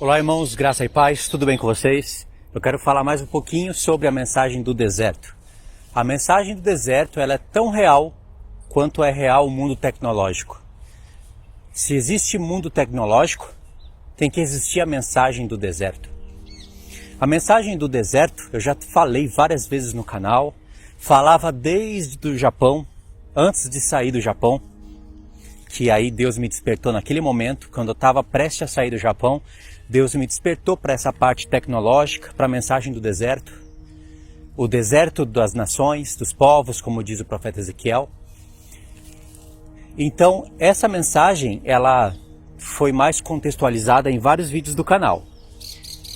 Olá, irmãos, graça e paz, tudo bem com vocês? Eu quero falar mais um pouquinho sobre a mensagem do deserto. A mensagem do deserto ela é tão real quanto é real o mundo tecnológico. Se existe mundo tecnológico, tem que existir a mensagem do deserto. A mensagem do deserto, eu já falei várias vezes no canal, falava desde o Japão, antes de sair do Japão, que aí Deus me despertou naquele momento, quando eu estava prestes a sair do Japão, Deus me despertou para essa parte tecnológica, para a mensagem do deserto. O deserto das nações, dos povos, como diz o profeta Ezequiel. Então, essa mensagem, ela foi mais contextualizada em vários vídeos do canal.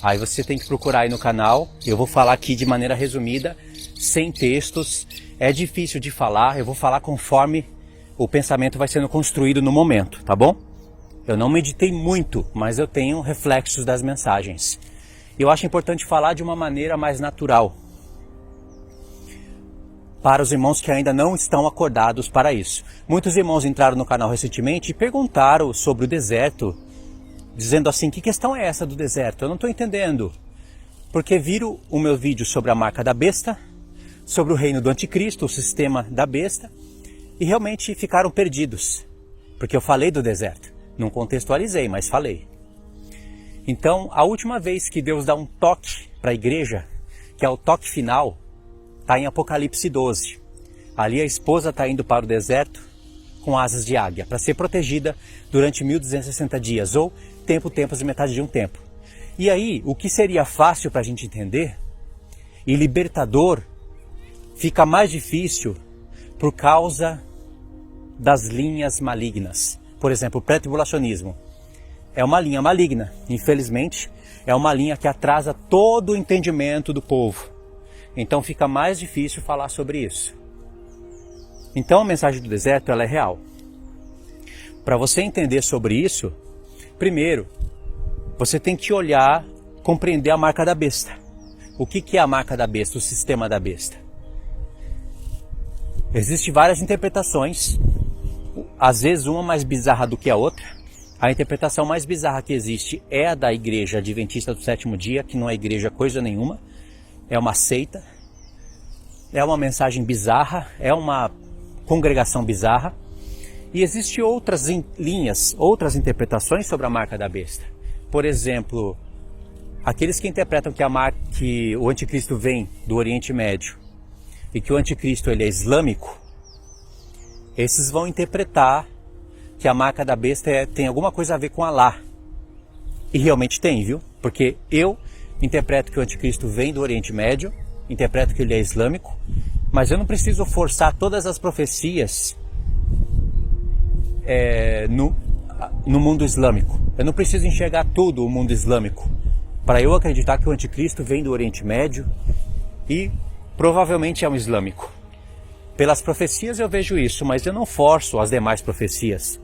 Aí você tem que procurar aí no canal, eu vou falar aqui de maneira resumida, sem textos. É difícil de falar, eu vou falar conforme o pensamento vai sendo construído no momento, tá bom? Eu não meditei muito, mas eu tenho reflexos das mensagens. Eu acho importante falar de uma maneira mais natural, para os irmãos que ainda não estão acordados para isso. Muitos irmãos entraram no canal recentemente e perguntaram sobre o deserto, dizendo assim, que questão é essa do deserto? Eu não estou entendendo. Porque viram o meu vídeo sobre a marca da besta, sobre o reino do anticristo, o sistema da besta, e realmente ficaram perdidos, porque eu falei do deserto. Não contextualizei, mas falei. Então, a última vez que Deus dá um toque para a igreja, que é o toque final, está em Apocalipse 12. Ali a esposa está indo para o deserto com asas de águia, para ser protegida durante 1260 dias, ou tempos e metade de um tempo. E aí, o que seria fácil para a gente entender, e libertador, fica mais difícil por causa das linhas malignas. Por exemplo, o pré-tribulacionismo é uma linha maligna, infelizmente, é uma linha que atrasa todo o entendimento do povo. Então fica mais difícil falar sobre isso. Então a mensagem do deserto ela é real. Para você entender sobre isso, primeiro, você tem que olhar, compreender a marca da besta. O que é a marca da besta, o sistema da besta? Existem várias interpretações, às vezes uma mais bizarra do que a outra. A interpretação mais bizarra que existe é a da igreja adventista do sétimo dia, que não é igreja coisa nenhuma, é uma seita, é uma mensagem bizarra, é uma congregação bizarra. E existem outras linhas, outras interpretações sobre a marca da besta. Por exemplo, aqueles que interpretam que o anticristo vem do Oriente Médio e que o anticristo ele é islâmico, esses vão interpretar que a marca da besta tem alguma coisa a ver com Alá. E realmente tem, viu? Porque eu interpreto que o anticristo vem do Oriente Médio, interpreto que ele é islâmico, mas eu não preciso forçar todas as profecias no mundo islâmico. Eu não preciso enxergar tudo o mundo islâmico para eu acreditar que o anticristo vem do Oriente Médio e provavelmente é um islâmico. Pelas profecias eu vejo isso, mas eu não forço as demais profecias,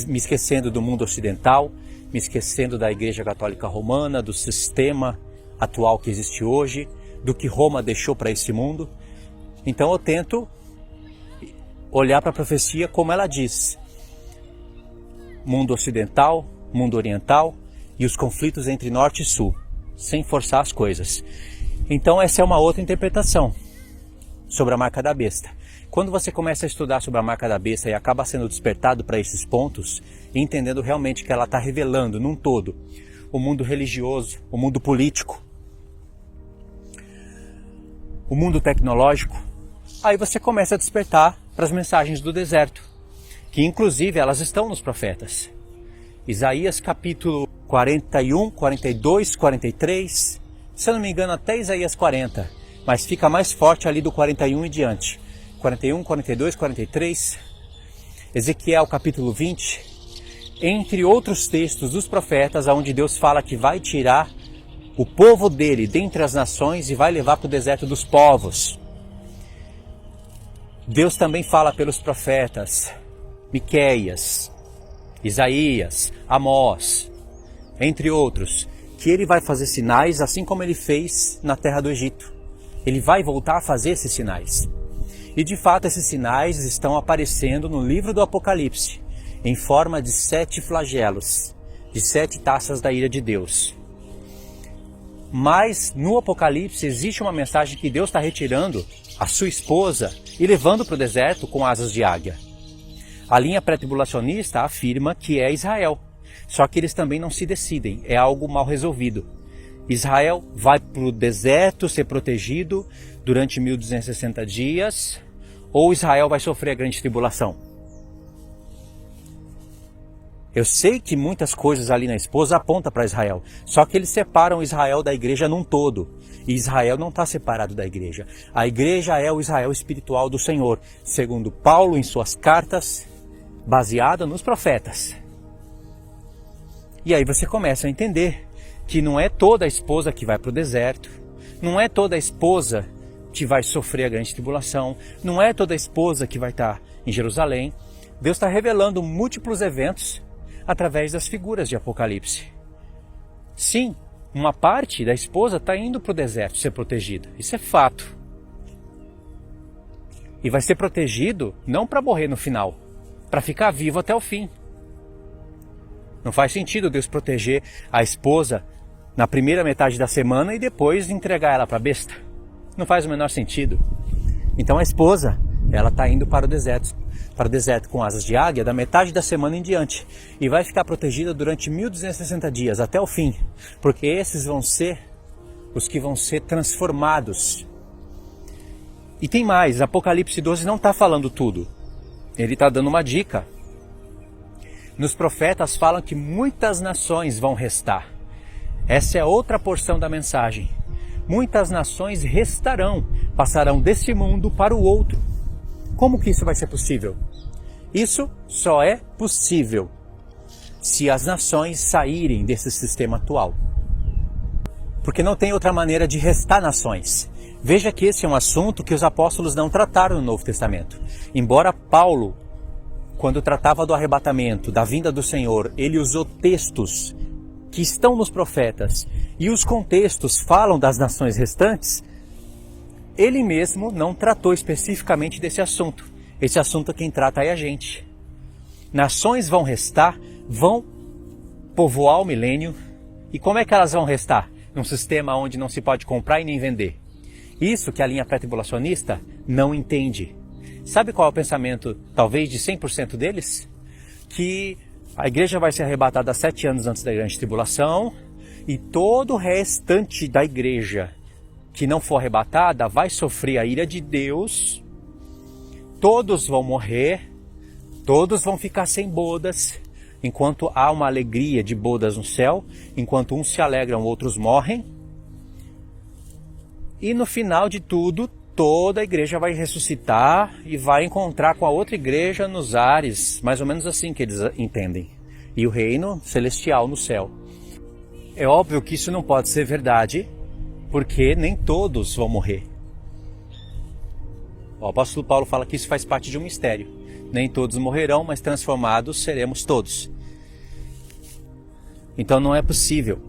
me esquecendo do mundo ocidental, me esquecendo da Igreja Católica Romana, do sistema atual que existe hoje, do que Roma deixou para esse mundo. Então eu tento olhar para a profecia como ela diz. Mundo ocidental, mundo oriental e os conflitos entre norte e sul, sem forçar as coisas. Então essa é uma outra interpretação sobre a marca da besta. Quando você começa a estudar sobre a marca da besta e acaba sendo despertado para esses pontos, entendendo realmente que ela está revelando num todo o mundo religioso, o mundo político, o mundo tecnológico, aí você começa a despertar para as mensagens do deserto, que inclusive elas estão nos profetas. Isaías capítulo 41, 42, 43, se eu não me engano até Isaías 40, mas fica mais forte ali do 41 e diante. 41, 42, 43, Ezequiel capítulo 20, entre outros textos dos profetas, onde Deus fala que vai tirar o povo dele dentre as nações e vai levar para o deserto dos povos. Deus também fala pelos profetas Miqueias, Isaías, Amós, entre outros, que ele vai fazer sinais assim como ele fez na terra do Egito. Ele vai voltar a fazer esses sinais. E de fato esses sinais estão aparecendo no livro do Apocalipse, em forma de 7 flagelos. de 7 taças da ira de Deus. Mas no Apocalipse existe uma mensagem que Deus está retirando a sua esposa e levando para o deserto com asas de águia. A linha pré-tribulacionista afirma que é Israel, só que eles também não se decidem, é algo mal resolvido. Israel vai para o deserto ser protegido durante 1260 dias, ou Israel vai sofrer a grande tribulação. Eu sei que muitas coisas ali na esposa apontam para Israel, só que eles separam Israel da igreja num todo. E Israel não está separado da igreja. A igreja é o Israel espiritual do Senhor, segundo Paulo em suas cartas, baseada nos profetas. E aí você começa a entender que não é toda a esposa que vai para o deserto, não é toda a esposa que vai sofrer a grande tribulação, não é toda a esposa que vai estar em Jerusalém. Deus está revelando múltiplos eventos através das figuras de Apocalipse. Sim, uma parte da esposa está indo para o deserto ser protegida. Isso é fato. E vai ser protegido não para morrer no final, para ficar vivo até o fim. Não faz sentido Deus proteger a esposa na primeira metade da semana e depois entregar ela para a besta. Não faz o menor sentido. Então a esposa, ela está indo para o deserto com asas de águia da metade da semana em diante e vai ficar protegida durante 1260 dias até o fim, porque esses vão ser os que vão ser transformados. E tem mais, Apocalipse 12 não está falando tudo, ele está dando uma dica. Nos profetas falam que muitas nações vão restar. Essa é outra porção da mensagem. Muitas nações restarão, passarão desse mundo para o outro. Como que isso vai ser possível? Isso só é possível se as nações saírem desse sistema atual. Porque não tem outra maneira de restar nações. Veja que esse é um assunto que os apóstolos não trataram no Novo Testamento. Embora Paulo, quando tratava do arrebatamento, da vinda do Senhor, ele usou textos que estão nos profetas e os contextos falam das nações restantes, ele mesmo não tratou especificamente desse assunto. Esse assunto quem trata é a gente. Nações vão restar, vão povoar o milênio. E como é que elas vão restar? Num sistema onde não se pode comprar e nem vender. Isso que a linha pré-tribulacionista não entende. Sabe qual é o pensamento, talvez, de 100% deles? Que a igreja vai ser arrebatada 7 anos antes da grande tribulação e todo o restante da igreja que não for arrebatada vai sofrer a ira de Deus. Todos vão morrer, todos vão ficar sem bodas, enquanto há uma alegria de bodas no céu, enquanto uns se alegram, outros morrem. E no final de tudo, toda a igreja vai ressuscitar e vai encontrar com a outra igreja nos ares, mais ou menos assim que eles entendem. E o reino celestial no céu. É óbvio que isso não pode ser verdade, porque nem todos vão morrer. O apóstolo Paulo fala que isso faz parte de um mistério. Nem todos morrerão, mas transformados seremos todos. Então não é possível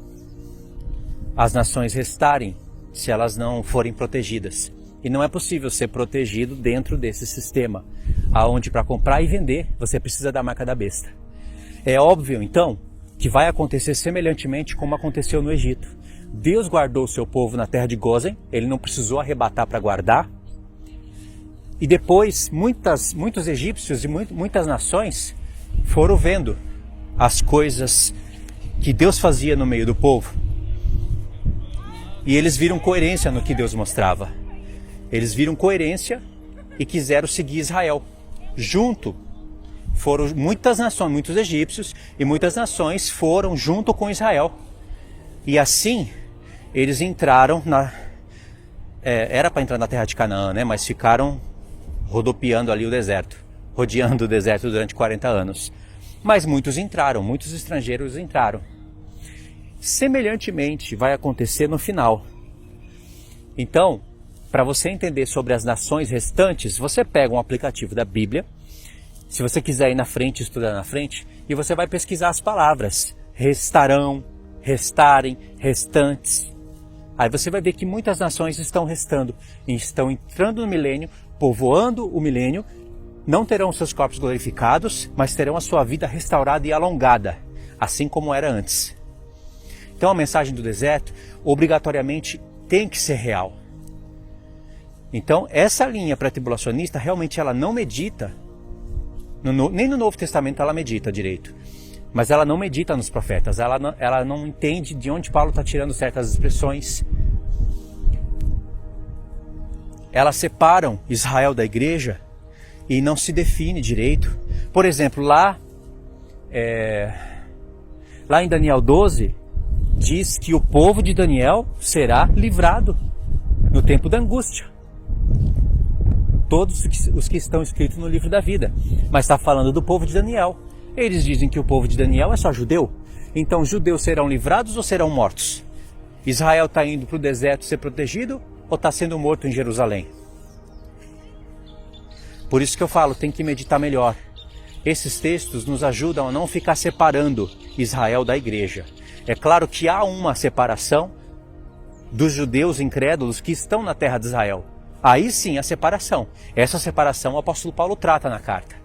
as nações restarem se elas não forem protegidas. E não é possível ser protegido dentro desse sistema, aonde para comprar e vender você precisa da marca da besta. É óbvio, então, que vai acontecer semelhantemente como aconteceu no Egito. Deus guardou o seu povo na terra de Gósen, ele não precisou arrebatar para guardar. E depois muitos egípcios e muitas nações foram vendo as coisas que Deus fazia no meio do povo. E eles viram coerência no que Deus mostrava. Eles viram coerência e quiseram seguir Israel. Junto foram muitas nações, muitos egípcios e muitas nações foram junto com Israel. E assim eles entraram era para entrar na terra de Canaã, né? Mas ficaram rodopiando ali o deserto, rodeando o deserto durante 40 anos. Mas muitos entraram, muitos estrangeiros entraram. Semelhantemente vai acontecer no final. Então, para você entender sobre as nações restantes, você pega um aplicativo da Bíblia, se você quiser ir na frente, estudar na frente, e você vai pesquisar as palavras. Restarão, restarem, restantes. Aí você vai ver que muitas nações estão restando, e estão entrando no milênio, povoando o milênio, não terão seus corpos glorificados, mas terão a sua vida restaurada e alongada. assim como era antes. Então a mensagem do deserto obrigatoriamente tem que ser real. Então essa linha pré-tribulacionista realmente ela não medita, nem no Novo Testamento ela medita direito, mas ela não medita nos profetas, ela não entende de onde Paulo está tirando certas expressões. Elas separam Israel da igreja e não se define direito. Por exemplo, lá em Daniel 12, diz que o povo de Daniel será livrado no tempo da angústia. Todos os que estão escritos no livro da vida. Mas está falando do povo de Daniel. Eles dizem que o povo de Daniel é só judeu. Então, os judeus serão livrados ou serão mortos? Israel está indo para o deserto ser protegido ou está sendo morto em Jerusalém? Por isso que eu falo, tem que meditar melhor. Esses textos nos ajudam a não ficar separando Israel da igreja. É claro que há uma separação dos judeus incrédulos que estão na terra de Israel. Aí sim a separação. Essa separação o apóstolo Paulo trata na carta.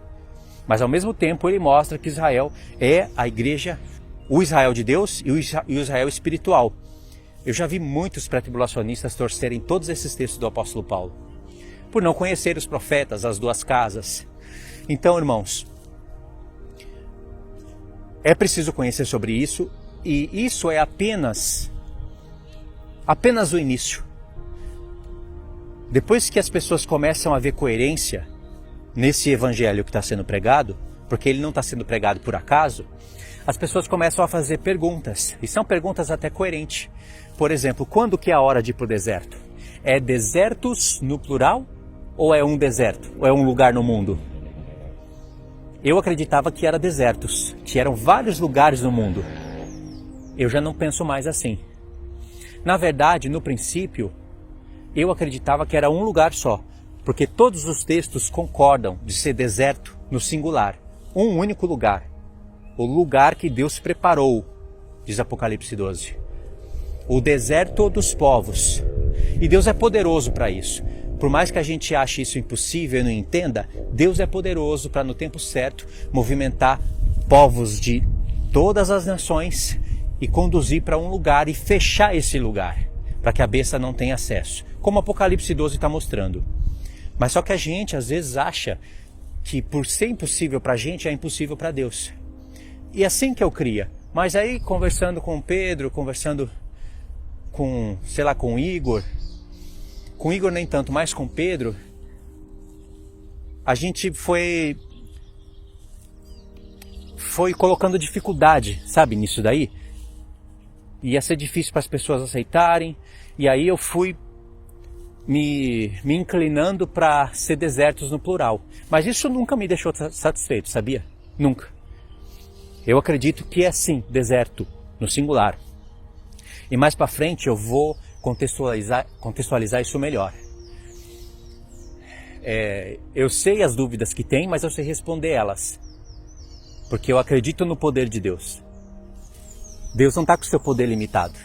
Mas ao mesmo tempo ele mostra que Israel é a igreja, o Israel de Deus e o Israel espiritual. Eu já vi muitos pré-tribulacionistas torcerem todos esses textos do apóstolo Paulo, por não conhecer os profetas, as duas casas. Então, irmãos, é preciso conhecer sobre isso, e isso é apenas o início. Depois que as pessoas começam a ver coerência nesse evangelho que está sendo pregado, porque ele não está sendo pregado por acaso, as pessoas começam a fazer perguntas, e são perguntas até coerentes. Por exemplo, quando que é a hora de ir para o deserto? É desertos no plural ou é um deserto? Ou é um lugar no mundo? Eu acreditava que era desertos, que eram vários lugares no mundo. Eu já não penso mais assim. Na verdade, no princípio, eu acreditava que era um lugar só, porque todos os textos concordam de ser deserto no singular, um único lugar, o lugar que Deus preparou, diz Apocalipse 12, o deserto dos povos, e Deus é poderoso para isso. Por mais que a gente ache isso impossível e não entenda, Deus é poderoso para no tempo certo movimentar povos de todas as nações e conduzir para um lugar e fechar esse lugar, para que a besta não tenha acesso, como Apocalipse 12 está mostrando. Mas só que a gente às vezes acha que por ser impossível para a gente, é impossível para Deus. E assim que eu cria. Mas aí conversando com o Pedro, conversando com o Igor, com o Igor nem tanto, mas com o Pedro, a gente foi colocando dificuldade, sabe, nisso daí. Ia ser difícil para as pessoas aceitarem, e aí eu fui me inclinando para ser desertos no plural. Mas isso nunca me deixou satisfeito, sabia? Nunca. Eu acredito que é sim deserto no singular. E mais para frente eu vou contextualizar isso melhor. Eu sei as dúvidas que tem, mas eu sei responder elas. Porque eu acredito no poder de Deus. Deus não está com o seu poder limitado.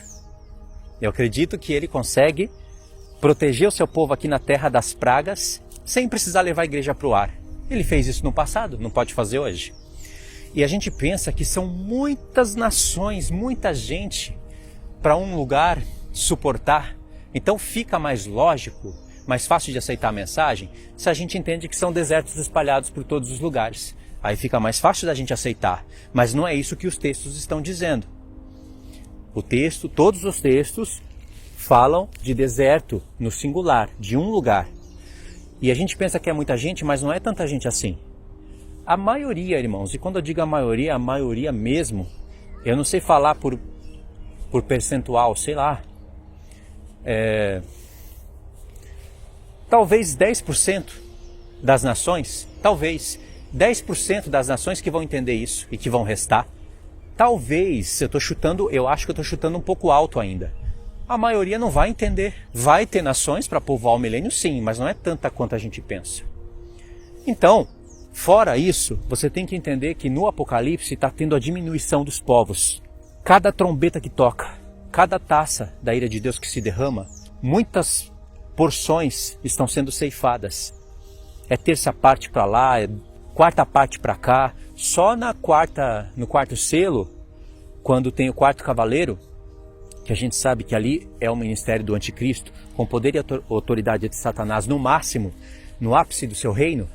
Eu acredito que Ele consegue proteger o seu povo aqui na terra das pragas sem precisar levar a igreja para o ar. Ele fez isso no passado, não pode fazer hoje. E a gente pensa que são muitas nações, muita gente para um lugar suportar. Então fica mais lógico, mais fácil de aceitar a mensagem, se a gente entende que são desertos espalhados por todos os lugares. Aí fica mais fácil da gente aceitar. Mas não é isso que os textos estão dizendo. Todos os textos falam de deserto no singular, de um lugar. E a gente pensa que é muita gente, mas não é tanta gente assim. A maioria, irmãos, e quando eu digo a maioria mesmo, eu não sei falar por percentual, sei lá. Talvez 10% das nações, talvez 10% das nações que vão entender isso e que vão restar. Talvez, eu acho que eu estou chutando um pouco alto ainda. A maioria não vai entender. Vai ter nações para povoar o milênio, sim, mas não é tanta quanto a gente pensa. Então, fora isso, você tem que entender que no Apocalipse está tendo a diminuição dos povos. Cada trombeta que toca, cada taça da ira de Deus que se derrama, muitas porções estão sendo ceifadas. É terça parte para lá, é quarta parte para cá. Só no quarto selo quando tem o quarto cavaleiro, que a gente sabe que ali é o ministério do anticristo, com poder e autoridade de Satanás no máximo, no ápice do seu reino.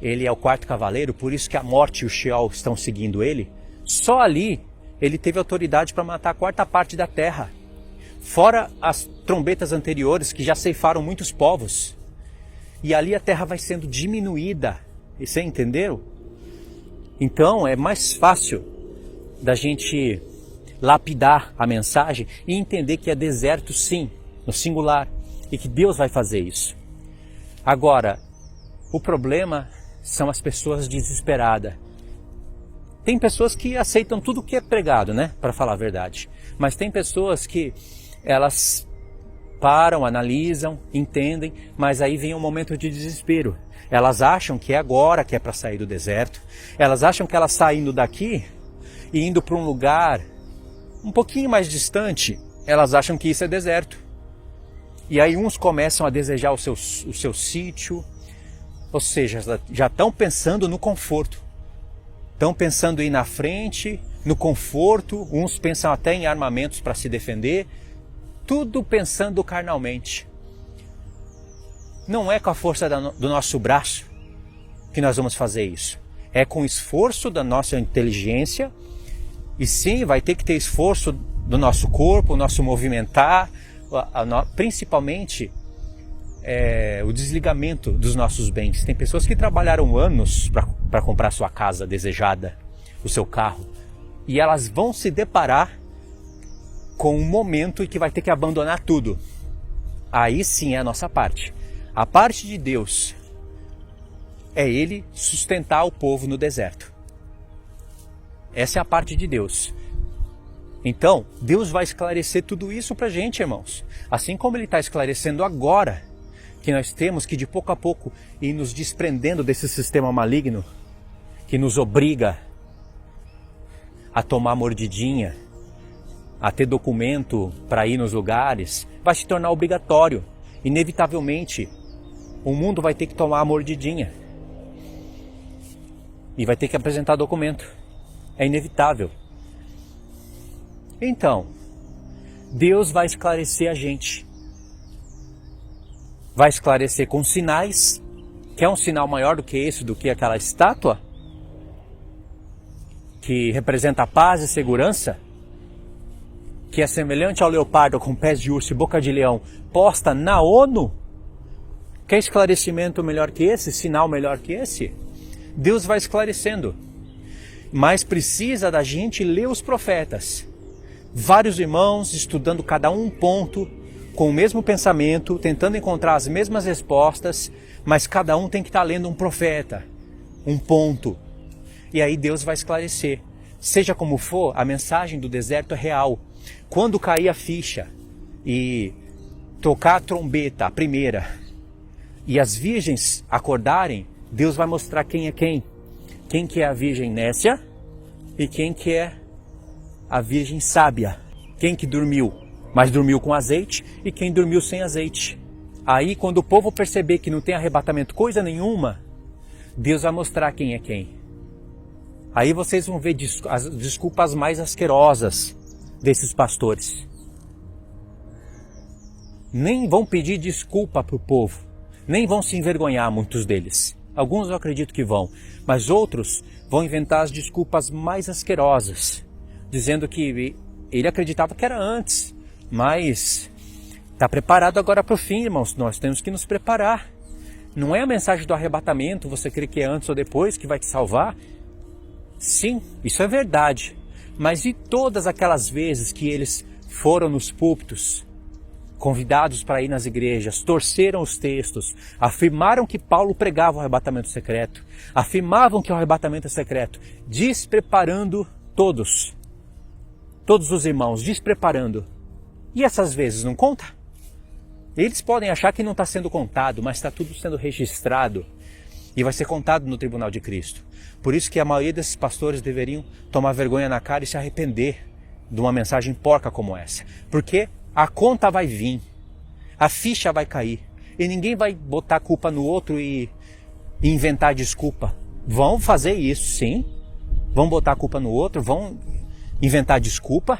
Ele é o quarto cavaleiro, por isso que a morte e o Sheol estão seguindo ele. Só ali ele teve autoridade para matar a quarta parte da terra. Fora as trombetas anteriores que já ceifaram muitos povos. E ali a terra vai sendo diminuída. E você entendeu? Então é mais fácil da gente lapidar a mensagem e entender que é deserto sim, no singular. E que Deus vai fazer isso. Agora, o problema são as pessoas desesperadas. Tem pessoas que aceitam tudo que é pregado, né? Para falar a verdade. Mas tem pessoas que elas param, analisam, entendem, mas aí vem um momento de desespero. Elas acham que é agora que é para sair do deserto. Elas acham que elas saindo daqui e indo para um lugar um pouquinho mais distante, elas acham que isso é deserto. E aí uns começam a desejar o seu sítio, ou seja, já estão pensando no conforto. Estão pensando em ir na frente, no conforto, uns pensam até em armamentos para se defender, tudo pensando carnalmente. Não é com a força do nosso braço que nós vamos fazer isso. É com o esforço da nossa inteligência, e sim, vai ter que ter esforço do nosso corpo, o nosso movimentar, principalmente o desligamento dos nossos bens. Tem pessoas que trabalharam anos para comprar sua casa desejada, o seu carro, e elas vão se deparar com um momento em que vai ter que abandonar tudo. Aí sim é a nossa parte. A parte de Deus é Ele sustentar o povo no deserto. Essa é a parte de Deus. Então, Deus vai esclarecer tudo isso para a gente, irmãos. Assim como Ele está esclarecendo agora, que nós temos que de pouco a pouco ir nos desprendendo desse sistema maligno, que nos obriga a tomar mordidinha, a ter documento para ir nos lugares, vai se tornar obrigatório. Inevitavelmente, o mundo vai ter que tomar a mordidinha. E vai ter que apresentar documento. É inevitável. Então, Deus vai esclarecer a gente. Vai esclarecer com sinais. Quer um sinal maior do que esse, do que aquela estátua? Que representa paz e segurança? Que é semelhante ao leopardo com pés de urso e boca de leão, posta na ONU? Quer esclarecimento melhor que esse? Sinal melhor que esse? Deus vai esclarecendo. Mas precisa da gente ler os profetas. Vários irmãos estudando cada um ponto, com o mesmo pensamento, tentando encontrar as mesmas respostas, mas cada um tem que estar lendo um profeta, um ponto. E aí Deus vai esclarecer. Seja como for, a mensagem do deserto é real. Quando cair a ficha e tocar a trombeta, a primeira, e as virgens acordarem, Deus vai mostrar quem é quem. Quem que é a virgem nécia e quem que é a virgem sábia. Quem que dormiu, mas dormiu com azeite, e quem dormiu sem azeite. Aí quando o povo perceber que não tem arrebatamento coisa nenhuma, Deus vai mostrar quem é quem. Aí vocês vão ver as desculpas mais asquerosas desses pastores. Nem vão pedir desculpa para o povo, nem vão se envergonhar, muitos deles. Alguns eu acredito que vão, mas outros vão inventar as desculpas mais asquerosas, dizendo que ele acreditava que era antes, mas está preparado agora para o fim, irmãos. Nós temos que nos preparar. Não é a mensagem do arrebatamento, você crê que é antes ou depois, que vai te salvar? Sim, isso é verdade. Mas e todas aquelas vezes que eles foram nos púlpitos, convidados para ir nas igrejas, torceram os textos, afirmaram que Paulo pregava o arrebatamento secreto, afirmavam que o arrebatamento é secreto, despreparando todos os irmãos, despreparando. E essas vezes não conta? Eles podem achar que não está sendo contado, mas está tudo sendo registrado e vai ser contado no tribunal de Cristo. Por isso que a maioria desses pastores deveriam tomar vergonha na cara e se arrepender de uma mensagem porca como essa. Porque a conta vai vir, a ficha vai cair e ninguém vai botar a culpa no outro e inventar desculpa. Vão fazer isso, sim. Vão botar a culpa no outro, vão inventar desculpa,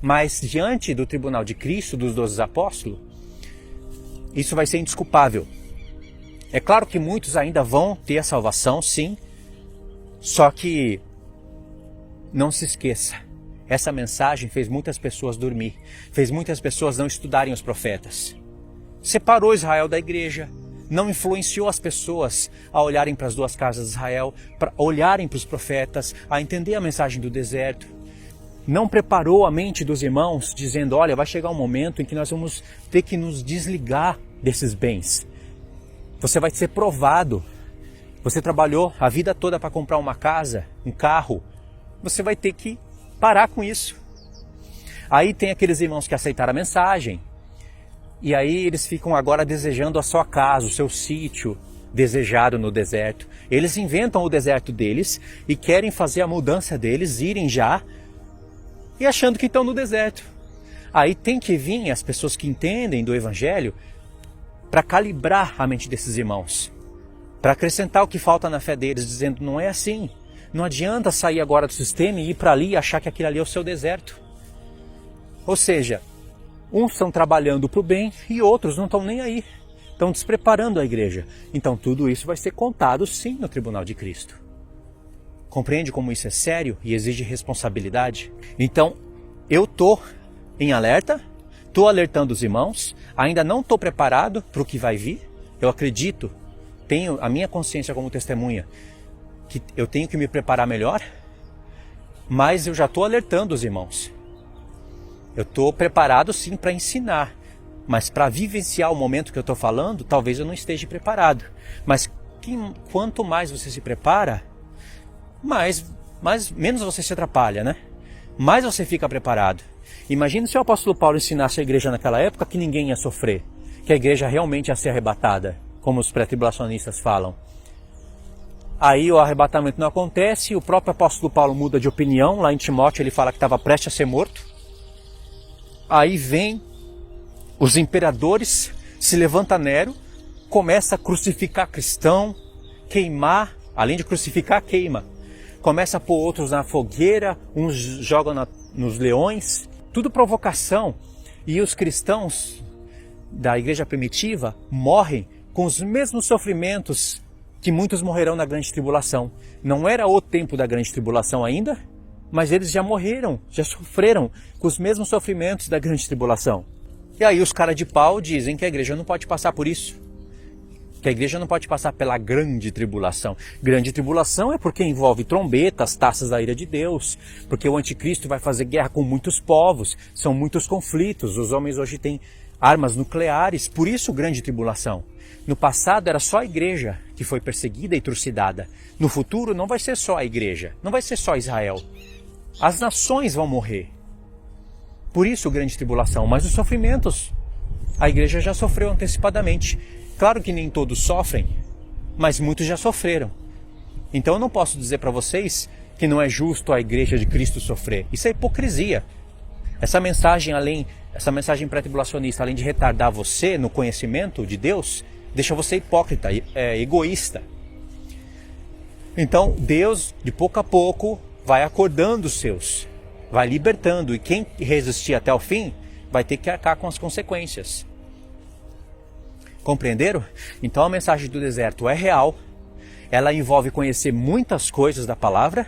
mas diante do tribunal de Cristo, dos 12 apóstolos, isso vai ser indesculpável. É claro que muitos ainda vão ter a salvação, sim, só que não se esqueça, essa mensagem fez muitas pessoas dormir, fez muitas pessoas não estudarem os profetas. Separou Israel da igreja, não influenciou as pessoas a olharem para as duas casas de Israel, para olharem para os profetas, a entender a mensagem do deserto. Não preparou a mente dos irmãos, dizendo, olha, vai chegar um momento em que nós vamos ter que nos desligar desses bens. Você vai ser provado. Você trabalhou a vida toda para comprar uma casa, um carro. Você vai ter que parar com isso. Aí tem aqueles irmãos que aceitaram a mensagem. E aí eles ficam agora desejando a sua casa, o seu sítio desejado no deserto. Eles inventam o deserto deles e querem fazer a mudança deles, irem já e achando que estão no deserto. Aí tem que vir as pessoas que entendem do Evangelho para calibrar a mente desses irmãos, para acrescentar o que falta na fé deles, dizendo, não é assim. Não adianta sair agora do sistema e ir para ali e achar que aquilo ali é o seu deserto. Ou seja, uns estão trabalhando para o bem e outros não estão nem aí. Estão despreparando a igreja. Então tudo isso vai ser contado sim no tribunal de Cristo. Compreende como isso é sério e exige responsabilidade? Então, eu estou em alerta, estou alertando os irmãos, ainda não estou preparado para o que vai vir. Eu acredito, tenho a minha consciência como testemunha, que eu tenho que me preparar melhor, mas eu já estou alertando os irmãos. Eu estou preparado sim para ensinar, mas para vivenciar o momento que eu estou falando, talvez eu não esteja preparado. Mas quanto mais você se prepara, menos você se atrapalha, né? Mais você fica preparado. Imagina se o apóstolo Paulo ensinasse a igreja naquela época que ninguém ia sofrer, que a igreja realmente ia ser arrebatada, como os pré-tribulacionistas falam. Aí o arrebatamento não acontece, o próprio apóstolo Paulo muda de opinião, lá em Timóteo ele fala que estava prestes a ser morto. Aí vem os imperadores, se levanta Nero, começa a crucificar cristão, queimar, além de crucificar, queima. Começa a pôr outros na fogueira, uns jogam nos leões, tudo provocação. E os cristãos da igreja primitiva morrem com os mesmos sofrimentos que muitos morrerão na grande tribulação. Não era o tempo da grande tribulação ainda, mas eles já morreram, já sofreram com os mesmos sofrimentos da grande tribulação. E aí os caras de pau dizem que a igreja não pode passar por isso. Que a igreja não pode passar pela grande tribulação. Grande tribulação é porque envolve trombetas, taças da ira de Deus, porque o anticristo vai fazer guerra com muitos povos, são muitos conflitos, os homens hoje têm armas nucleares, por isso grande tribulação. No passado era só a igreja que foi perseguida e trucidada. No futuro não vai ser só a igreja, não vai ser só Israel. As nações vão morrer. Por isso grande tribulação, mas os sofrimentos a igreja já sofreu antecipadamente. Claro que nem todos sofrem, mas muitos já sofreram. Então eu não posso dizer para vocês que não é justo a igreja de Cristo sofrer. Isso é hipocrisia. Essa mensagem pré-tribulacionista, além de retardar você no conhecimento de Deus, deixa você hipócrita, egoísta. Então Deus, de pouco a pouco, vai acordando os seus, vai libertando. E quem resistir até o fim vai ter que arcar com as consequências. Compreenderam? Então a mensagem do deserto é real, ela envolve conhecer muitas coisas da palavra,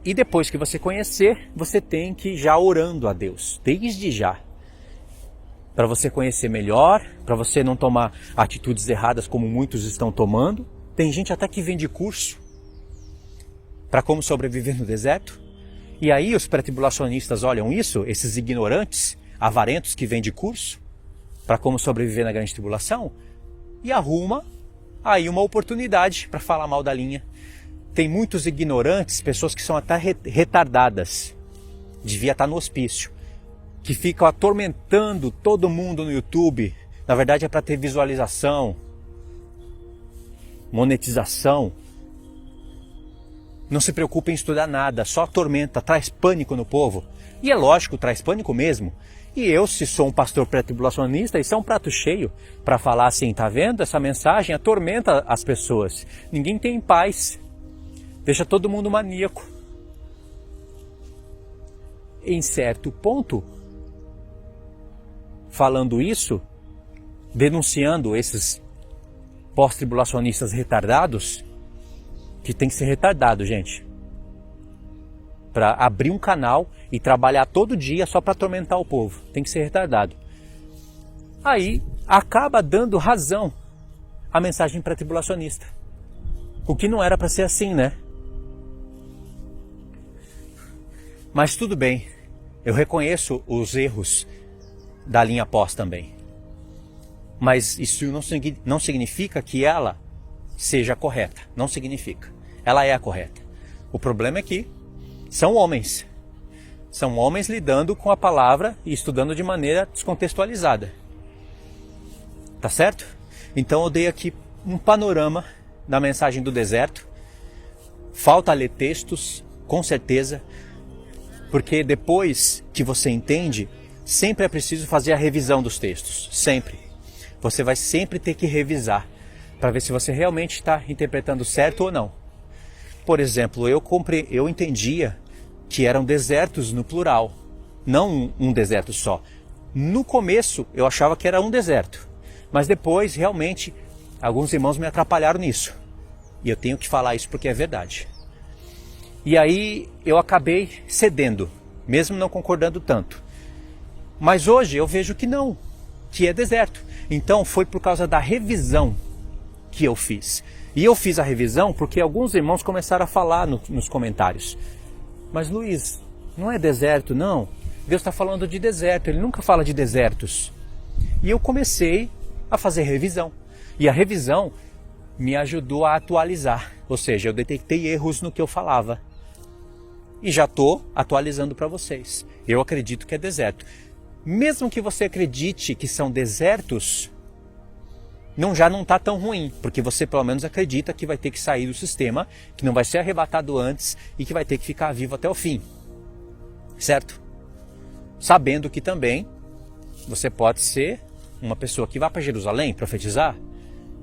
e depois que você conhecer, você tem que ir já orando a Deus, desde já, para você conhecer melhor, para você não tomar atitudes erradas como muitos estão tomando. Tem gente até que vende curso para como sobreviver no deserto, e aí os pré-tribulacionistas olham isso, esses ignorantes, avarentos que vendem curso, para como sobreviver na grande tribulação, e arruma aí uma oportunidade para falar mal da linha. Tem muitos ignorantes, pessoas que são até retardadas, devia estar no hospício, que ficam atormentando todo mundo no YouTube. Na verdade é para ter visualização, monetização. Não se preocupe em estudar nada, só atormenta, traz pânico no povo. E é lógico, traz pânico mesmo. E eu, se sou um pastor pré-tribulacionista, isso é um prato cheio para falar assim, tá vendo? Essa mensagem atormenta as pessoas. Ninguém tem paz. Deixa todo mundo maníaco. em certo ponto, falando isso, denunciando esses pós-tribulacionistas retardados, que tem que ser retardado, gente, para abrir um canal e trabalhar todo dia só para atormentar o povo. Tem que ser retardado. Aí acaba dando razão à mensagem pré-tribulacionista. O que não era para ser assim, né? Mas tudo bem, eu reconheço os erros da linha pós também. Mas isso não significa que ela seja correta. Não significa. Ela é a correta. O problema é que são homens. São homens lidando com a palavra e estudando de maneira descontextualizada. Tá certo? Então eu dei aqui um panorama da mensagem do deserto. Falta ler textos, com certeza, porque depois que você entende, sempre é preciso fazer a revisão dos textos. Sempre. Você vai sempre ter que revisar para ver se você realmente está interpretando certo ou não. Por exemplo, eu entendia que eram desertos no plural, não um deserto só. No começo eu achava que era um deserto, mas depois realmente alguns irmãos me atrapalharam nisso. E eu tenho que falar isso porque é verdade. E aí eu acabei cedendo, mesmo não concordando tanto. Mas hoje eu vejo que não, que é deserto. Então foi por causa da revisão que eu fiz. E eu fiz a revisão porque alguns irmãos começaram a falar nos comentários. Mas Luiz, não é deserto não? Deus está falando de deserto, Ele nunca fala de desertos. E eu comecei a fazer revisão. E a revisão me ajudou a atualizar. Ou seja, eu detectei erros no que eu falava. E já estou atualizando para vocês. Eu acredito que é deserto. Mesmo que você acredite que são desertos, já não está tão ruim, porque você pelo menos acredita que vai ter que sair do sistema, que não vai ser arrebatado antes e que vai ter que ficar vivo até o fim. Certo? Sabendo que também você pode ser uma pessoa que vai para Jerusalém profetizar,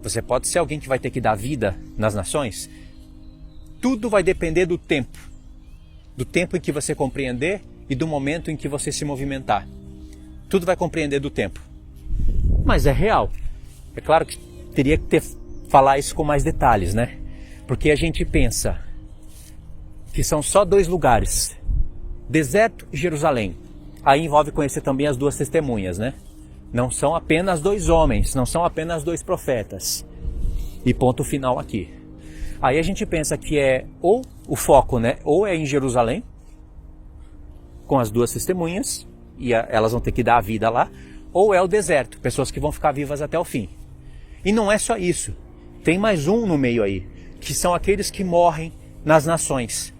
você pode ser alguém que vai ter que dar vida nas nações. Tudo vai depender do tempo em que você compreender e do momento em que você se movimentar. Tudo vai compreender do tempo. Mas é real. É claro que teria que falar isso com mais detalhes, né? Porque a gente pensa que são só 2 lugares, deserto e Jerusalém. Aí envolve conhecer também as 2 testemunhas, né? Não são apenas 2 homens, não são apenas 2 profetas. E ponto final aqui. Aí a gente pensa que é ou o foco, né? Ou é em Jerusalém, com as 2 testemunhas, e elas vão ter que dar a vida lá, ou é o deserto, pessoas que vão ficar vivas até o fim. E não é só isso, tem mais um no meio aí, que são aqueles que morrem nas nações.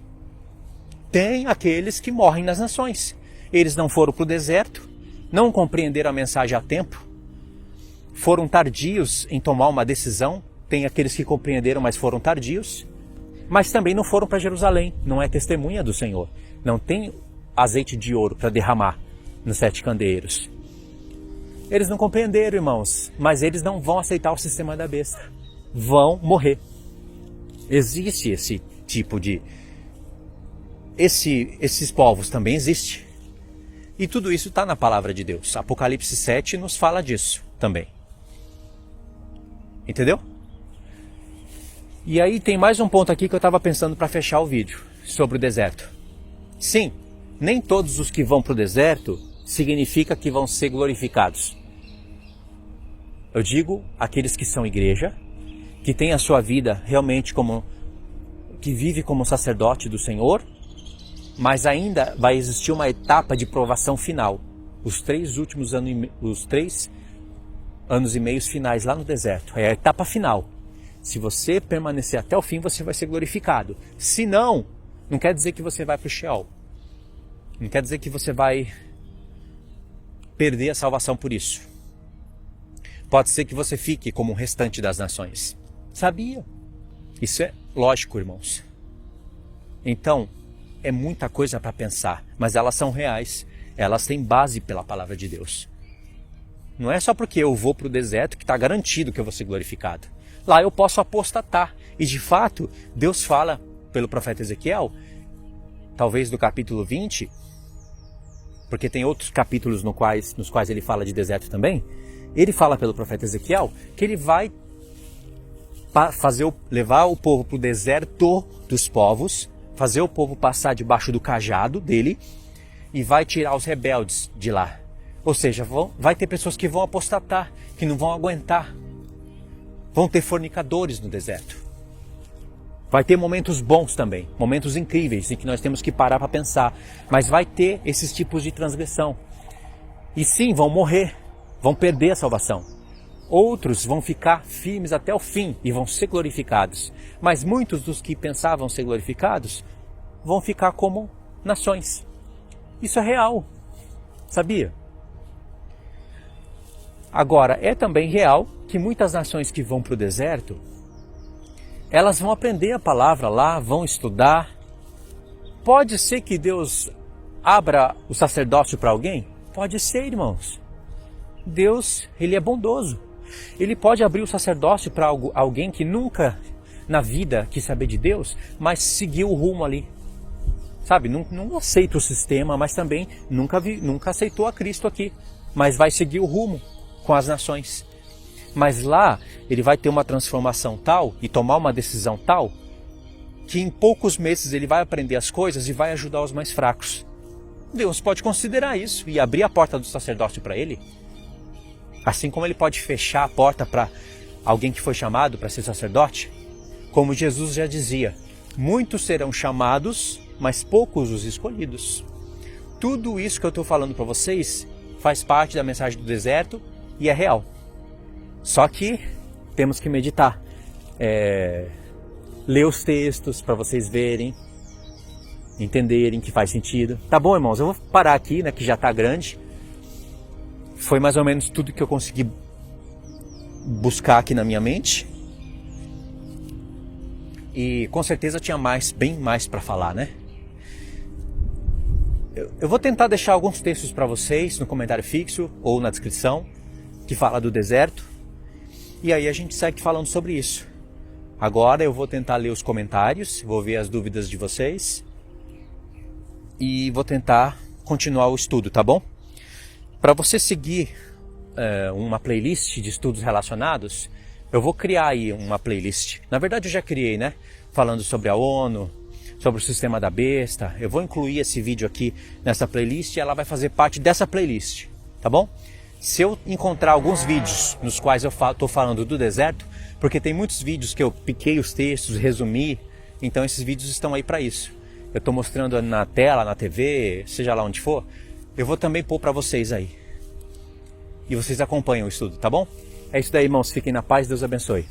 Tem aqueles que morrem nas nações. Eles não foram para o deserto, não compreenderam a mensagem a tempo, foram tardios em tomar uma decisão. Tem aqueles que compreenderam, mas foram tardios, mas também não foram para Jerusalém, não é testemunha do Senhor. Não tem azeite de ouro para derramar nos 7 candeeiros. Eles não compreenderam, irmãos, mas eles não vão aceitar o sistema da besta. Vão morrer. Existe esse tipo de... Esses povos também existem. E tudo isso está na palavra de Deus. Apocalipse 7 nos fala disso também. Entendeu? E aí tem mais um ponto aqui que eu estava pensando para fechar o vídeo, sobre o deserto. Sim, nem todos os que vão para o deserto significa que vão ser glorificados. Eu digo aqueles que são igreja, que tem a sua vida realmente como, que vive como sacerdote do Senhor, mas ainda vai existir uma etapa de provação final. Os 3 últimos anos e meios finais lá no deserto. É a etapa final. Se você permanecer até o fim, você vai ser glorificado. Se não, não quer dizer que você vai para o Sheol. Não quer dizer que você vai perder a salvação por isso. Pode ser que você fique como o restante das nações. Sabia? Isso é lógico, irmãos. Então, é muita coisa para pensar, mas elas são reais. Elas têm base pela palavra de Deus. Não é só porque eu vou para o deserto que está garantido que eu vou ser glorificado. Lá eu posso apostatar. E de fato, Deus fala pelo profeta Ezequiel, talvez do capítulo 20, porque tem outros capítulos nos quais ele fala de deserto também. Ele fala pelo profeta Ezequiel que ele vai levar o povo para o deserto dos povos, fazer o povo passar debaixo do cajado dele e vai tirar os rebeldes de lá. Ou seja, vai ter pessoas que vão apostatar, que não vão aguentar. Vão ter fornicadores no deserto. Vai ter momentos bons também, momentos incríveis em que nós temos que parar para pensar. Mas vai ter esses tipos de transgressão. E sim, vão morrer, vão perder a salvação. Outros vão ficar firmes até o fim e vão ser glorificados. Mas muitos dos que pensavam ser glorificados vão ficar como nações. Isso é real, sabia? Agora, é também real que muitas nações que vão para o deserto, elas vão aprender a palavra lá, vão estudar. Pode ser que Deus abra o sacerdócio para alguém? Pode ser, irmãos. Deus, Ele é bondoso. Ele pode abrir o sacerdócio para alguém que nunca na vida quis saber de Deus, mas seguiu o rumo ali. Sabe, não aceita o sistema, mas também nunca aceitou a Cristo aqui. Mas vai seguir o rumo com as nações. Mas lá ele vai ter uma transformação tal e tomar uma decisão tal que em poucos meses ele vai aprender as coisas e vai ajudar os mais fracos. Deus pode considerar isso e abrir a porta do sacerdócio para ele. Assim como ele pode fechar a porta para alguém que foi chamado para ser sacerdote. Como Jesus já dizia, muitos serão chamados, mas poucos os escolhidos. Tudo isso que eu estou falando para vocês faz parte da mensagem do deserto e é real. Só que temos que meditar, ler os textos para vocês verem, entenderem que faz sentido. Tá bom, irmãos? Eu vou parar aqui, né, que já está grande. Foi mais ou menos tudo que eu consegui buscar aqui na minha mente. E com certeza tinha bem mais para falar, né? Eu vou tentar deixar alguns textos para vocês no comentário fixo ou na descrição, que fala do deserto. E aí a gente segue falando sobre isso. Agora eu vou tentar ler os comentários, vou ver as dúvidas de vocês. E vou tentar continuar o estudo, tá bom? Para você seguir uma playlist de estudos relacionados, eu vou criar aí uma playlist. Na verdade eu já criei, né? Falando sobre a ONU, sobre o sistema da besta. Eu vou incluir esse vídeo aqui nessa playlist e ela vai fazer parte dessa playlist, tá bom? Se eu encontrar alguns vídeos nos quais eu estou falando do deserto, porque tem muitos vídeos que eu piquei os textos, resumi, então esses vídeos estão aí para isso. Eu estou mostrando na tela, na TV, seja lá onde for, eu vou também pôr para vocês aí. E vocês acompanham o estudo, tá bom? É isso daí, irmãos. Fiquem na paz, Deus abençoe.